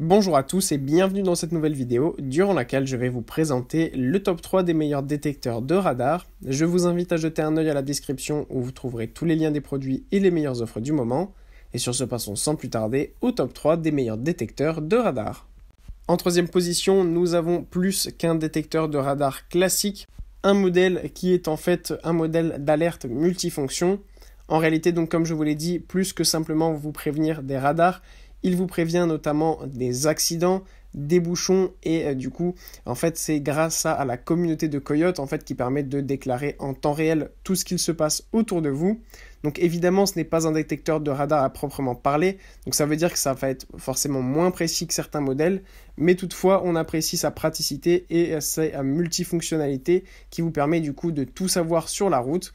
Bonjour à tous et bienvenue dans cette nouvelle vidéo durant laquelle je vais vous présenter le top 3 des meilleurs détecteurs de radar. Je vous invite à jeter un œil à la description où vous trouverez tous les liens des produits et les meilleures offres du moment. Et sur ce, passons sans plus tarder au top 3 des meilleurs détecteurs de radar. En troisième position, nous avons plus qu'un détecteur de radar classique, un modèle qui est en fait un modèle d'alerte multifonction. En réalité, donc comme je vous l'ai dit, plus que simplement vous prévenir des radars, il vous prévient notamment des accidents, des bouchons et du coup, en fait, c'est grâce à la communauté de Coyote en fait qui permet de déclarer en temps réel tout ce qu'il se passe autour de vous. Donc évidemment, ce n'est pas un détecteur de radar à proprement parler, donc ça veut dire que ça va être forcément moins précis que certains modèles, mais toutefois, on apprécie sa praticité et sa multifonctionnalité qui vous permet du coup de tout savoir sur la route.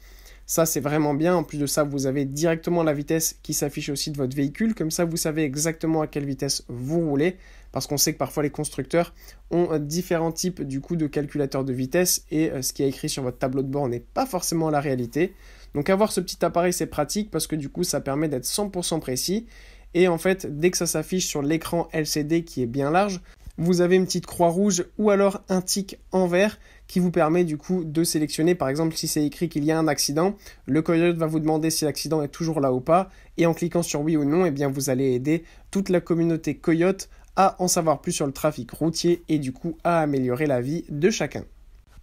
Ça, c'est vraiment bien. En plus de ça, vous avez directement la vitesse qui s'affiche aussi de votre véhicule. Comme ça, vous savez exactement à quelle vitesse vous roulez. Parce qu'on sait que parfois, les constructeurs ont différents types du coup de calculateurs de vitesse. Et ce qui est écrit sur votre tableau de bord n'est pas forcément la réalité. Donc, avoir ce petit appareil, c'est pratique parce que du coup, ça permet d'être 100% précis. Et en fait, dès que ça s'affiche sur l'écran LCD qui est bien large, vous avez une petite croix rouge ou alors un tic en vert qui vous permet du coup de sélectionner, par exemple si c'est écrit qu'il y a un accident, le Coyote va vous demander si l'accident est toujours là ou pas, et en cliquant sur oui ou non, eh bien vous allez aider toute la communauté Coyote à en savoir plus sur le trafic routier et du coup à améliorer la vie de chacun.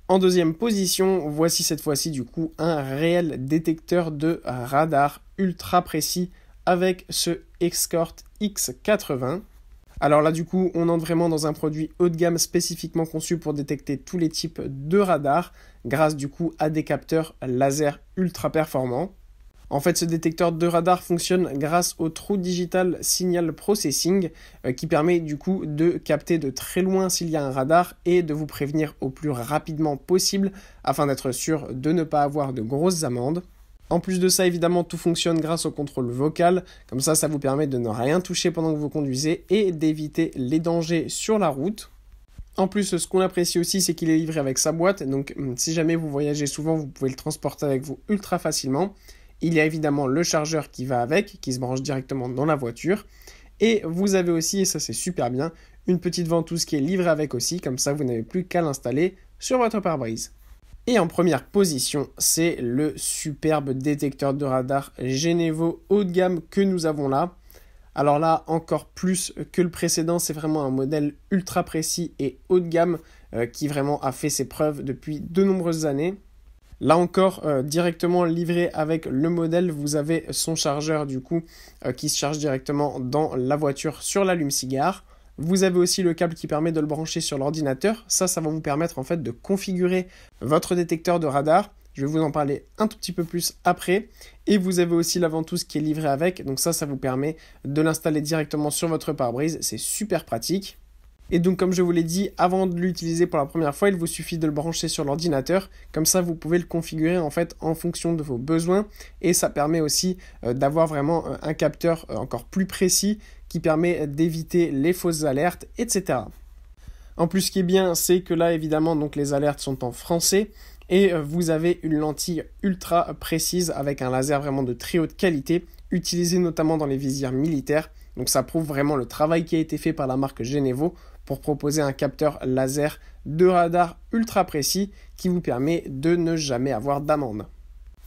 En deuxième position, voici cette fois-ci du coup un réel détecteur de radar ultra précis avec ce Escort X80. Alors là, du coup, on entre vraiment dans un produit haut de gamme spécifiquement conçu pour détecter tous les types de radars grâce du coup à des capteurs laser ultra performants. En fait, ce détecteur de radar fonctionne grâce au True Digital Signal Processing qui permet du coup de capter de très loin s'il y a un radar et de vous prévenir au plus rapidement possible afin d'être sûr de ne pas avoir de grosses amendes. En plus de ça, évidemment, tout fonctionne grâce au contrôle vocal. Comme ça vous permet de ne rien toucher pendant que vous conduisez et d'éviter les dangers sur la route. En plus, ce qu'on apprécie aussi, c'est qu'il est livré avec sa boîte. Donc, si jamais vous voyagez souvent, vous pouvez le transporter avec vous ultra facilement. Il y a évidemment le chargeur qui va avec, qui se branche directement dans la voiture. Et vous avez aussi, et ça c'est super bien, une petite ventouse qui est livrée avec aussi. Comme ça, vous n'avez plus qu'à l'installer sur votre pare-brise. Et en première position, c'est le superbe détecteur de radar Genevo haut de gamme que nous avons là. Alors là, encore plus que le précédent, c'est vraiment un modèle ultra précis et haut de gamme qui vraiment a fait ses preuves depuis de nombreuses années. Là encore, directement livré avec le modèle, vous avez son chargeur du coup qui se charge directement dans la voiture sur l'allume-cigare. Vous avez aussi le câble qui permet de le brancher sur l'ordinateur. Ça va vous permettre en fait de configurer votre détecteur de radar. Je vais vous en parler un tout petit peu plus après. Et vous avez aussi la ventouse qui est livrée avec. Donc ça vous permet de l'installer directement sur votre pare-brise. C'est super pratique. Et donc comme je vous l'ai dit, avant de l'utiliser pour la première fois, il vous suffit de le brancher sur l'ordinateur. Comme ça, vous pouvez le configurer en fait en fonction de vos besoins. Et ça permet aussi d'avoir vraiment un capteur encore plus précis qui permet d'éviter les fausses alertes, etc. En plus, ce qui est bien, c'est que là, évidemment, donc les alertes sont en français. Et vous avez une lentille ultra précise avec un laser vraiment de très haute qualité, utilisé notamment dans les visières militaires. Donc ça prouve vraiment le travail qui a été fait par la marque Genevo pour proposer un capteur laser de radar ultra précis qui vous permet de ne jamais avoir d'amende.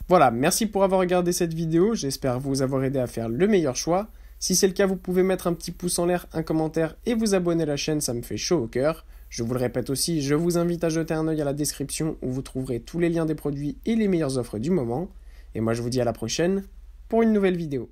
Voilà, merci pour avoir regardé cette vidéo, j'espère vous avoir aidé à faire le meilleur choix. Si c'est le cas, vous pouvez mettre un petit pouce en l'air, un commentaire et vous abonner à la chaîne, ça me fait chaud au cœur. Je vous le répète aussi, je vous invite à jeter un œil à la description où vous trouverez tous les liens des produits et les meilleures offres du moment. Et moi je vous dis à la prochaine pour une nouvelle vidéo.